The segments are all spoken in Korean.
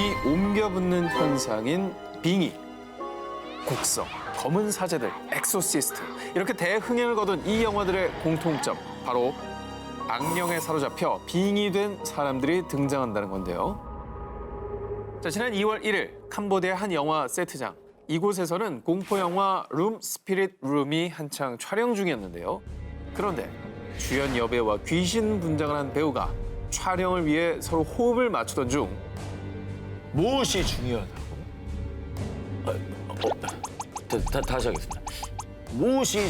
눈이 옮겨 붙는 현상인 빙의, 곡성, 검은 사제들, 엑소시스트 이렇게 대흥행을 거둔 이 영화들의 공통점 바로 악령에 사로잡혀 빙의된 사람들이 등장한다는 건데요. 자, 지난 2월 1일 캄보디아 한 영화 세트장. 이곳에서는 공포영화 룸 스피릿 룸이 한창 촬영 중이었는데요. 그런데 주연 여배우와 귀신 분장을 한 배우가 촬영을 위해 서로 호흡을 맞추던 중 무엇이 중요하다고? 다시 하겠습니다. 무엇이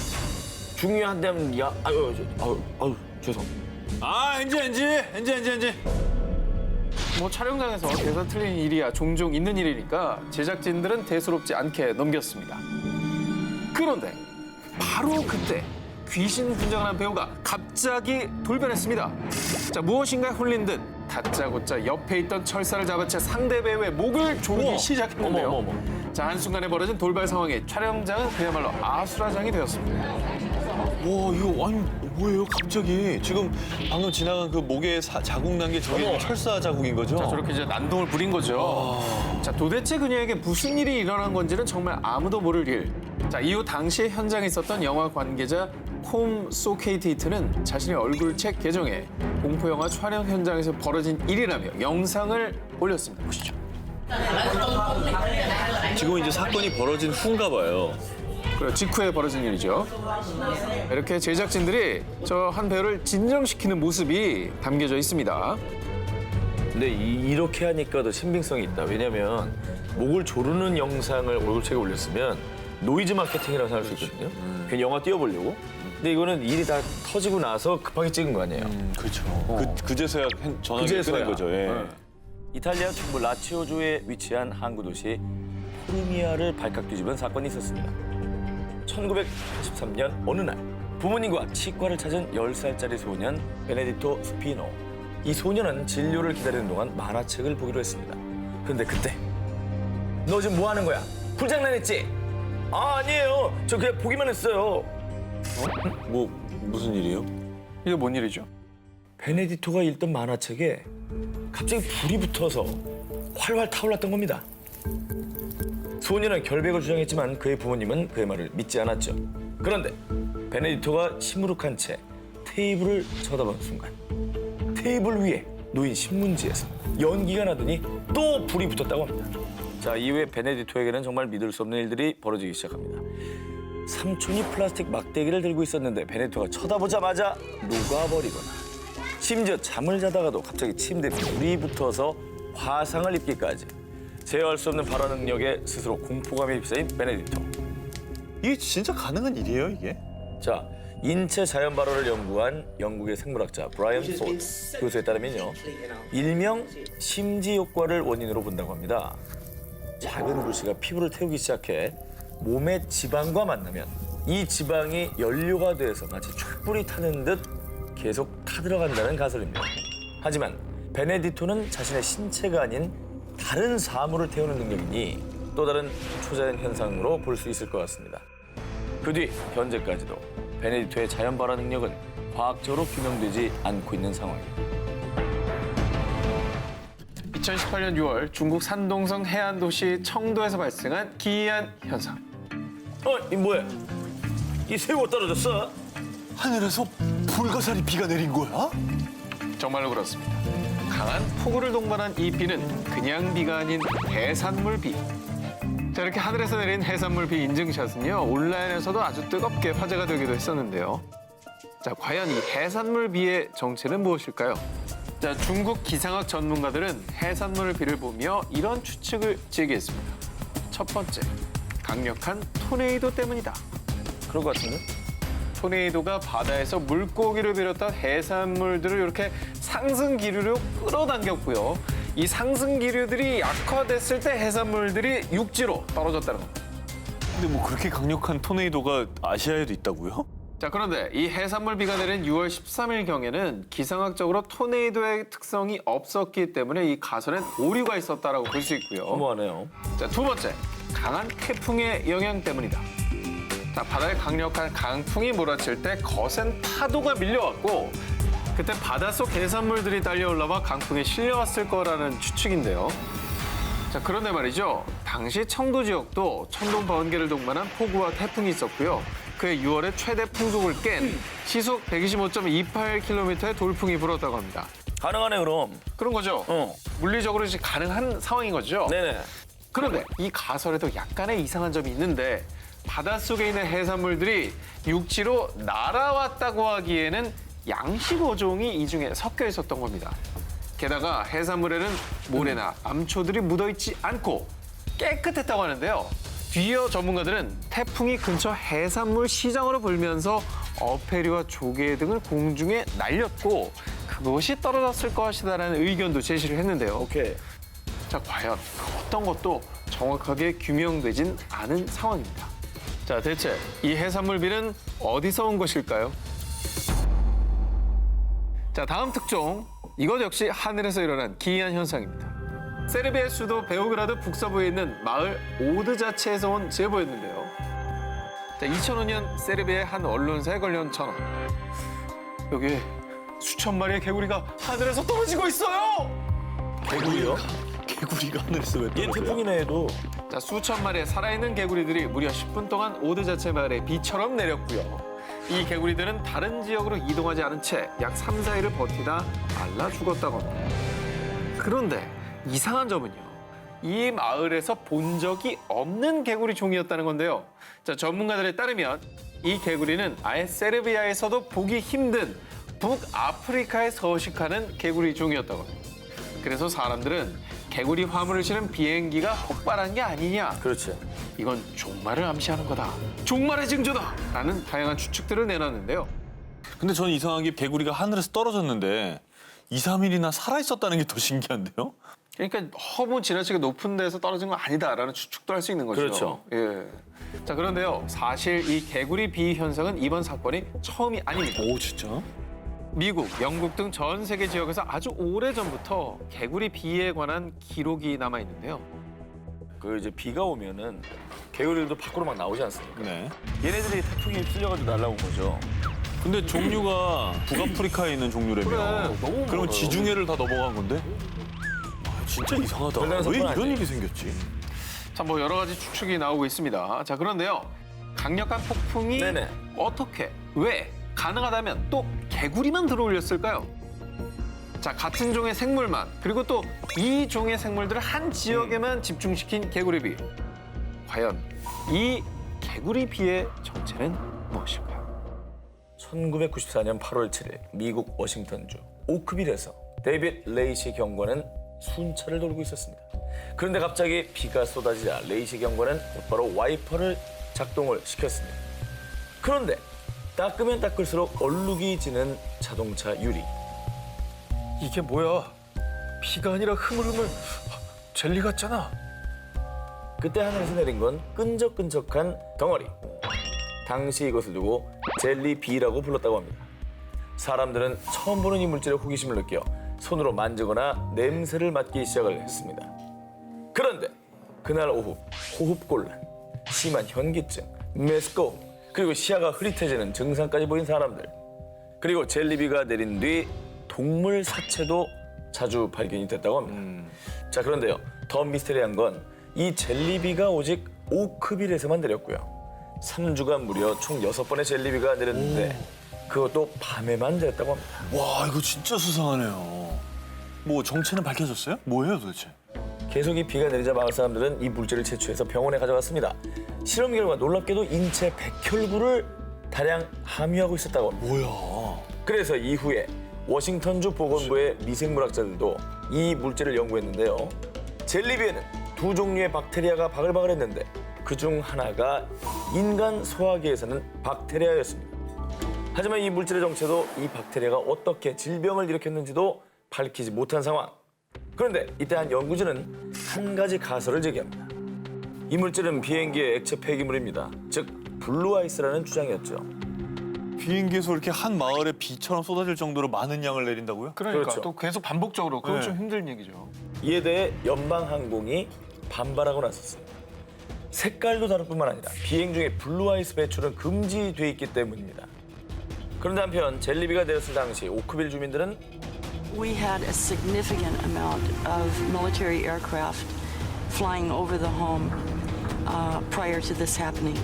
중요한다면 죄송. 엔지. 뭐 촬영장에서 대사 틀린 일이야 종종 있는 일이니까 제작진들은 대수롭지 않게 넘겼습니다. 그런데 바로 그때 귀신 분장을 한 배우가 갑자기 돌변했습니다. 자, 무엇인가에 홀린 듯 다짜고짜 옆에 있던 철사를 잡은 채 상대 배우의 목을 조르기 시작했는데요. 어머. 자, 한순간에 벌어진 돌발 상황에 촬영장은 그야말로 아수라장이 되었습니다. 와, 이거 아니 뭐예요? 갑자기 지금 방금 지나간 그 목에 자국 난 게 저게 철사 자국인 거죠? 자, 저렇게 이제 난동을 부린 거죠. 자, 도대체 그녀에게 무슨 일이 일어난 건지는 정말 아무도 모를 일. 자, 이후 당시 현장에 있었던 영화 관계자 콤 소케이테이트는 자신의 얼굴책 계정에 공포영화 촬영 현장에서 벌어진 일이라며 영상을 올렸습니다. 보시죠. 지금 이제 사건이 벌어진 후인가 봐요. 그리고 직후에 벌어진 일이죠. 이렇게 제작진들이 저 한 배우를 진정시키는 모습이 담겨져 있습니다. 근데 이렇게 하니까 더 신빙성이 있다. 왜냐면 목을 조르는 영상을 얼굴책에 올렸으면 노이즈 마케팅이라고 생각할 수 있거든요. 그냥 영화 띄워보려고. 근데 이거는 일이 다 터지고 나서 급하게 찍은 거 아니에요. 그렇죠. 그제서야 전화기 끊은 거죠. 예. 이탈리아 중부 라치오주에 위치한 항구 도시 포르미아를 발칵 뒤집은 사건이 있었습니다. 1983년 어느 날 부모님과 치과를 찾은 10살짜리 소년 베네디토 스피노. 이 소년은 진료를 기다리는 동안 만화책을 보기로 했습니다. 그런데 그때 너 지금 뭐 하는 거야? 불장난했지? 아니에요. 저 그냥 보기만 했어요. 뭐 무슨 일이요? 이게 뭔 일이죠? 베네디토가 읽던 만화책에 갑자기 불이 붙어서 활활 타올랐던 겁니다. 소년은 결백을 주장했지만 그의 부모님은 그의 말을 믿지 않았죠. 그런데 베네디토가 시무룩한 채 테이블을 쳐다본 순간 테이블 위에 놓인 신문지에서 연기가 나더니 또 불이 붙었다고 합니다. 자, 이후에 베네디토에게는 정말 믿을 수 없는 일들이 벌어지기 시작합니다. 삼촌이 플라스틱 막대기를 들고 있었는데 베네디토가 쳐다보자마자 녹아버리거나 심지어 잠을 자다가도 갑자기 침대에 불이 붙어서 화상을 입기까지 제어할 수 없는 발화 능력에 스스로 공포감에 휩싸인 베네디토. 이게 진짜 가능한 일이에요, 이게? 자, 인체 자연 발화를 연구한 영국의 생물학자 브라이언 포드 교수에 따르면요, 일명 심지 효과를 원인으로 본다고 합니다. 작은 불씨가 피부를 태우기 시작해 몸의 지방과 만나면 이 지방이 연료가 돼서 마치 촛불이 타는 듯 계속 타들어간다는 가설입니다. 하지만 베네디토는 자신의 신체가 아닌 다른 사물을 태우는 능력이니 또 다른 초자연 현상으로 볼 수 있을 것 같습니다. 그 뒤 현재까지도 베네디토의 자연 발화 능력은 과학적으로 규명되지 않고 있는 상황입니다. 2018년 6월 중국 산동성 해안 도시 청도에서 발생한 기이한 현상. 이 뭐야? 이 새우가 떨어졌어? 하늘에서 불가사리 비가 내린 거야? 정말로 그렇습니다. 강한 폭우를 동반한 이 비는 그냥 비가 아닌 해산물 비. 자, 이렇게 하늘에서 내린 해산물 비 인증샷은요, 온라인에서도 아주 뜨겁게 화제가 되기도 했었는데요. 자, 과연 이 해산물 비의 정체는 무엇일까요? 자, 중국 기상학 전문가들은 해산물 비를 보며 이런 추측을 제기했습니다. 첫 번째, 강력한 토네이도 때문이다. 그럴 것 같은데? 토네이도가 바다에서 물고기를 비롯한 해산물들을 이렇게 상승 기류로 끌어당겼고요. 이 상승 기류들이 약화됐을 때 해산물들이 육지로 떨어졌다는 겁니다. 근데 뭐 그렇게 강력한 토네이도가 아시아에도 있다고요? 자, 그런데 이 해산물 비가 내린 6월 13일경에는 기상학적으로 토네이도의 특성이 없었기 때문에 이 가설엔 오류가 있었다라고 볼 수 있고요. 허무하네요. 자, 두 번째, 강한 태풍의 영향 때문이다. 자, 바다에 강력한 강풍이 몰아칠 때 거센 파도가 밀려왔고 그때 바닷속 해산물들이 딸려 올라와 강풍에 실려왔을 거라는 추측인데요. 자, 그런데 말이죠. 당시 청도 지역도 천둥 번개를 동반한 폭우와 태풍이 있었고요. 그해 6월에 최대 풍속을 깬 시속 125.28km의 돌풍이 불었다고 합니다. 가능하네 그럼. 그런 거죠. 물리적으로 이제 가능한 상황인 거죠. 네네. 그런데 이 가설에도 약간의 이상한 점이 있는데 바닷속에 있는 해산물들이 육지로 날아왔다고 하기에는 양식 어종이 이 중에 섞여 있었던 겁니다. 게다가 해산물에는 모래나 암초들이 묻어있지 않고 깨끗했다고 하는데요. 뒤이어 전문가들은 태풍이 근처 해산물 시장으로 불면서 어패류와 조개 등을 공중에 날렸고 그것이 떨어졌을 것이다라는 의견도 제시를 했는데요. 오케이. 자, 과연 어떤 것도 정확하게 규명되진 않은 상황입니다. 자, 대체 이 해산물비는 어디서 온 것일까요? 자, 다음 특종. 이것 역시 하늘에서 일어난 기이한 현상입니다. 세르비아 수도 베오그라드 북서부에 있는 마을 오드자체에서 온 제보였는데요. 자, 2005년 세르비아의 한 언론사에 걸려온 전화. 여기 수천 마리의 개구리가 하늘에서 떨어지고 있어요! 개구리요? 개구리가 하늘에서 왜 얘 떨어져요? 태풍이나 해도 자, 수천 마리의 살아있는 개구리들이 무려 10분 동안 오드자체 마을에 비처럼 내렸고요. 이 개구리들은 다른 지역으로 이동하지 않은 채 약 3, 4일을 버티다 말라 죽었다고 합니다. 그런데 이상한 점은요. 이 마을에서 본 적이 없는 개구리 종이었다는 건데요. 자, 전문가들에 따르면 이 개구리는 아예 세르비아에서도 보기 힘든 북아프리카에 서식하는 개구리 종이었다고 합니다. 그래서 사람들은 개구리 화물을 실은 비행기가 폭발한 게 아니냐. 그렇지. 이건 종말을 암시하는 거다. 종말의 징조다. 라는 다양한 추측들을 내놨는데요. 근데 저는 이상한 게 개구리가 하늘에서 떨어졌는데 2, 3일이나 살아있었다는 게 더 신기한데요? 그러니까 너무 지나치게 높은 데서 떨어진 건 아니다라는 추측도 할 수 있는 거죠. 그렇죠. 예. 자, 그런데요. 사실 이 개구리 비 현상은 이번 사건이 처음이 아닙니다. 오, 진짜? 미국, 영국 등 전 세계 지역에서 아주 오래전부터 개구리 비에 관한 기록이 남아 있는데요. 그 이제 비가 오면은 개구리들도 밖으로 막 나오지 않습니까? 네. 얘네들이 태풍에 휩쓸려가지고 날아온 거죠. 근데 종류가 북아프리카에 있는 종류라며. 그래, 너무 그러면 많아요. 지중해를 다 넘어간 건데? 아, 진짜 이상하다. 별다른 왜 사건 이런 아니에요. 일이 생겼지? 자, 뭐 여러 가지 추측이 나오고 있습니다. 자, 그런데요. 강력한 폭풍이 네네. 어떻게, 왜, 가능하다면 또 개구리만 들어올렸을까요? 자, 같은 종의 생물만, 그리고 또 이 종의 생물들을 한 지역에만 집중시킨 개구리비. 과연 이 개구리비의 정체는 무엇일까요? 1994년 8월 7일 미국 워싱턴주 오크빌에서 데이빗 레이시 경관은 순찰을 돌고 있었습니다. 그런데 갑자기 비가 쏟아지자 레이시 경관은 곧바로 와이퍼를 작동을 시켰습니다. 그런데 닦으면 닦을수록 얼룩이 지는 자동차 유리. 이게 뭐야? 비가 아니라 흐물흐물 젤리 같잖아. 그때 하늘에서 내린 건 끈적끈적한 덩어리. 당시 이것을 두고 젤리비라고 불렀다고 합니다. 사람들은 처음 보는 이 물질에 호기심을 느껴 손으로 만지거나 냄새를 맡기 시작을 했습니다. 그런데 그날 오후 호흡곤란, 심한 현기증, 메스꺼움, 그리고 시야가 흐릿해지는 증상까지 보인 사람들. 그리고 젤리비가 내린 뒤 동물 사체도 자주 발견이 됐다고 합니다. 자, 그런데요. 더 미스테리한 건 이 젤리비가 오직 오크빌에서만 내렸고요. 3주간 무려 총 6번의 젤리비가 내렸는데 그것도 밤에만 내렸다고 합니다. 와, 이거 진짜 수상하네요. 뭐 정체는 밝혀졌어요? 뭐예요 도대체? 계속 이 비가 내리자 마을 사람들은 이 물질을 채취해서 병원에 가져갔습니다. 실험 결과 놀랍게도 인체 백혈구를 다량 함유하고 있었다고 합니다. 뭐야? 그래서 이후에 워싱턴주 보건부의 미생물학자들도 이 물질을 연구했는데요. 젤리비에는 2 종류의 박테리아가 바글바글했는데 그중 하나가 인간 소화기에서는 박테리아였습니다. 하지만 이 물질의 정체도 이 박테리아가 어떻게 질병을 일으켰는지도 밝히지 못한 상황. 그런데 이때 한 연구진은 한 가지 가설을 제기합니다. 이 물질은 비행기의 액체 폐기물입니다. 즉 블루아이스라는 주장이었죠. 비행기에서 이렇게 한 마을에 비처럼 쏟아질 정도로 많은 양을 내린다고요? 그러니까 그렇죠. 또 계속 반복적으로 그건 네. 좀 힘든 얘기죠. 이에 대해 연방항공이 반발하고 나섰어요. 색깔도 다를 뿐만 아니라 비행 중에 블루아이스 배출은 금지돼 있기 때문입니다. 그런데 한편 젤리비가 내렸을 당시 오크빌 주민들은 We had a significant amount of military aircraft flying over the home prior to this happening.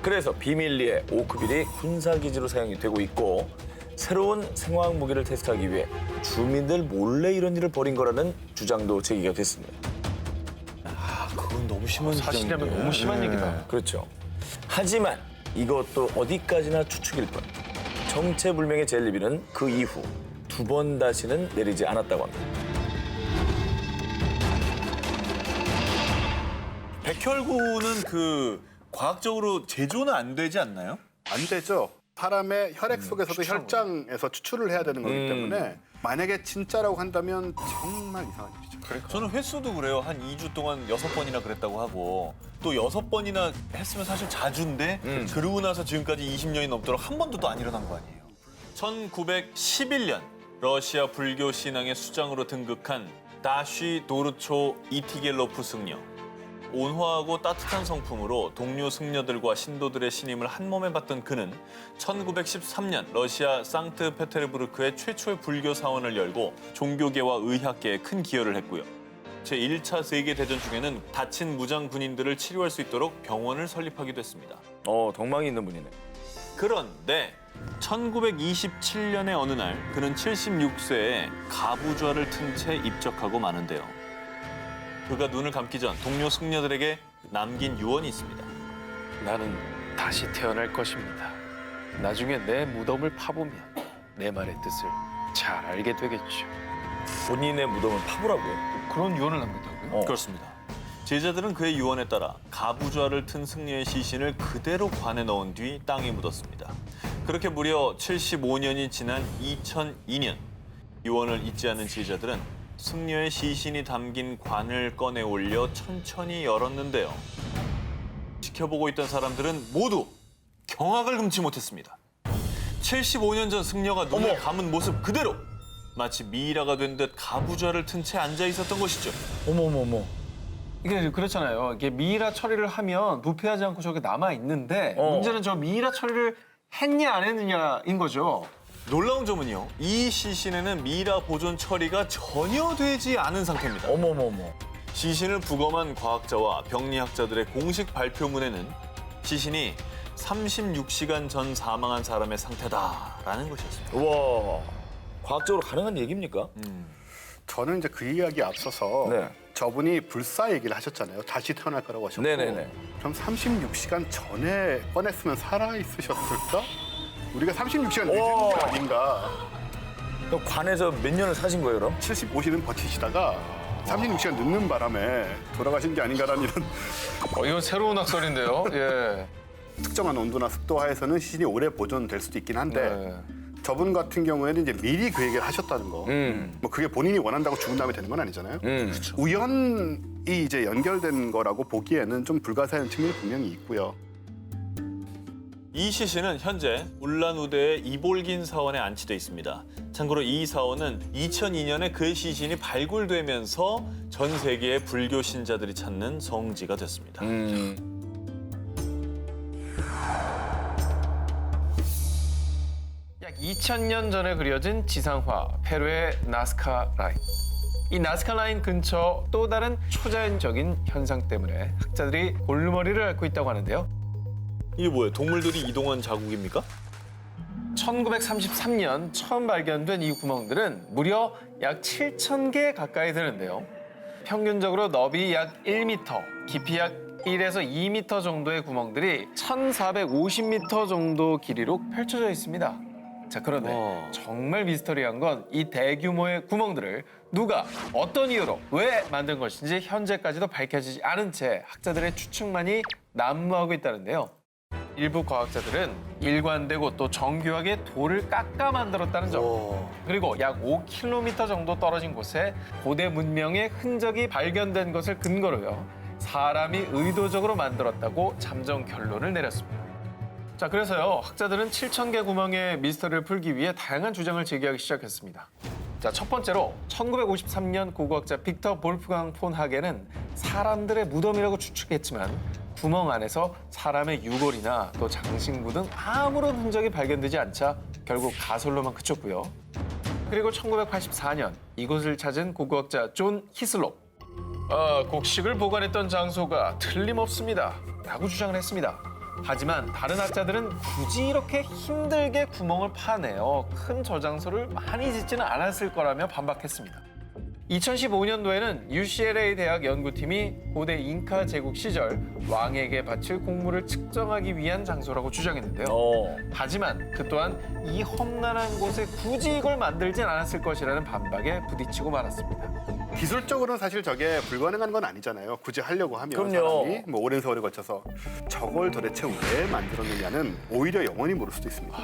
그래서 비밀리에 오크빌이 군사기지로 사용이 되고 있고 새로운 생화학 무기를 테스트하기 위해 주민들 몰래 이런 일을 벌인 거라는 주장도 제기가 됐습니다. 그건 너무 심한 사실이라면 주장인데. 너무 심한 얘기다. 그렇죠. 하지만 이것도 어디까지나 추측일 뿐. 정체불명의 젤리비는 그 이후 2번 다시는 내리지 않았다고 합니다. 백혈구는 그 과학적으로 제조는 안 되지 않나요? 안 되죠. 사람의 혈액 속에서도 혈장에서 추출을 해야 되는 거기 때문에 만약에 진짜라고 한다면 정말 이상한 일이죠. 저는 횟수도 그래요. 한 2주 동안 6번이나 그랬다고 하고 또 6번이나 했으면 사실 자주인데 그러고 나서 지금까지 20년이 넘도록 한 번도 또 안 일어난 거 아니에요. 1911년 러시아 불교 신앙의 수장으로 등극한 다쉬 도르초 이티겔로프 승려. 온화하고 따뜻한 성품으로 동료 승려들과 신도들의 신임을 한 몸에 받던 그는 1913년 러시아 상트페테르부르크의 최초의 불교 사원을 열고 종교계와 의학계에 큰 기여를 했고요. 제1차 세계대전 중에는 다친 무장 군인들을 치료할 수 있도록 병원을 설립하기도 했습니다. 덕망이 있는 분이네. 그런데 1927년의 어느 날 그는 76세에 가부좌를 튼 채 입적하고 마는데요. 그가 눈을 감기 전 동료 승려들에게 남긴 유언이 있습니다. 나는 다시 태어날 것입니다. 나중에 내 무덤을 파보면 내 말의 뜻을 잘 알게 되겠죠. 본인의 무덤을 파보라고요. 그런 유언을 남겼다고요? 그렇습니다. 제자들은 그의 유언에 따라 가부좌를 튼 승려의 시신을 그대로 관에 넣은 뒤 땅에 묻었습니다. 그렇게 무려 75년이 지난 2002년 유언을 잊지 않은 제자들은 승려의 시신이 담긴 관을 꺼내 올려 천천히 열었는데요. 지켜보고 있던 사람들은 모두 경악을 금치 못했습니다. 75년 전 승려가 눈을 감은 모습 그대로 마치 미이라가 된 듯 가부좌를 튼 채 앉아 있었던 것이죠. 어머머머. 이게 그렇잖아요. 이게 미이라 처리를 하면 부패하지 않고 저게 남아 있는데 문제는 저 미이라 처리를 했냐 안 했느냐인 거죠. 놀라운 점은요. 이 시신에는 미이라 보존 처리가 전혀 되지 않은 상태입니다. 어머머머. 시신을 부검한 과학자와 병리학자들의 공식 발표문에는 시신이 36시간 전 사망한 사람의 상태다라는 것이었습니다. 우와. 과학적으로 가능한 얘기입니까? 저는 이제 그 이야기에 앞서서 네. 저분이 불사 얘기를 하셨잖아요. 다시 태어날 거라고 하셨고. 네네네. 그럼 36시간 전에 꺼냈으면 살아있으셨을까? 우리가 36시간 늦은 거 아닌가. 그럼 관에서 몇 년을 사신 거예요, 그럼? 75시는 버티시다가 36시간 늦는 바람에 돌아가신 게 아닌가라는 이런 이건 새로운 학설인데요. 예. 특정한 온도나 습도 하에서는 시신이 오래 보존될 수도 있긴 한데 네. 저분 같은 경우에는 이제 미리 그 얘기를 하셨다는 거. 뭐 그게 본인이 원한다고 죽은 다음에 되는 건 아니잖아요. 우연이 이제 연결된 거라고 보기에는 좀 불가사의한 측면이 분명히 있고요. 이 시신은 현재 울란우대의 이볼긴 사원에 안치돼 있습니다. 참고로 이 사원은 2002년에 그의 시신이 발굴되면서 전 세계의 불교 신자들이 찾는 성지가 됐습니다. 약 2000년 전에 그려진 지상화 페루의 나스카 라인. 이 나스카 라인 근처 또 다른 초자연적인 현상 때문에 학자들이 골머리를 앓고 있다고 하는데요. 이게 뭐예요? 동물들이 이동한 자국입니까? 1933년 처음 발견된 이 구멍들은 무려 약 7,000개 가까이 되는데요. 평균적으로 너비 약 1m, 깊이 약 1에서 2m 정도의 구멍들이 1,450m 정도 길이로 펼쳐져 있습니다. 자, 그런데 와. 정말 미스터리한 건 이 대규모의 구멍들을 누가 어떤 이유로 왜 만든 것인지 현재까지도 밝혀지지 않은 채 학자들의 추측만이 난무하고 있다는데요. 일부 과학자들은 일관되고 또 정교하게 돌을 깎아 만들었다는 점, 그리고 약 5km 정도 떨어진 곳에 고대 문명의 흔적이 발견된 것을 근거로요, 사람이 의도적으로 만들었다고 잠정 결론을 내렸습니다. 자, 그래서요, 학자들은 7,000개 구멍의 미스터리를 풀기 위해 다양한 주장을 제기하기 시작했습니다. 자, 첫 번째로 1953년 고고학자 빅터 볼프강 폰 하게는 사람들의 무덤이라고 추측했지만 구멍 안에서 사람의 유골이나 또 장신구 등 아무런 흔적이 발견되지 않자 결국 가설로만 그쳤고요. 그리고 1984년 이곳을 찾은 고고학자 존 히슬롭. 곡식을 보관했던 장소가 틀림없습니다. 라고 주장을 했습니다. 하지만 다른 학자들은 굳이 이렇게 힘들게 구멍을 파내어 큰 저장소를 많이 짓지는 않았을 거라며 반박했습니다. 2015년도에는 UCLA 대학 연구팀이 고대 잉카 제국 시절 왕에게 바칠 곡물을 측정하기 위한 장소라고 주장했는데요. 하지만 그 또한 이 험난한 곳에 굳이 이걸 만들진 않았을 것이라는 반박에 부딪히고 말았습니다. 기술적으로는 사실 저게 불가능한 건 아니잖아요. 굳이 하려고 하면 그럼요. 사람이 뭐 오랜 세월에 걸쳐서 저걸 도대체 왜 만들었느냐는 오히려 영원히 모를 수도 있습니다.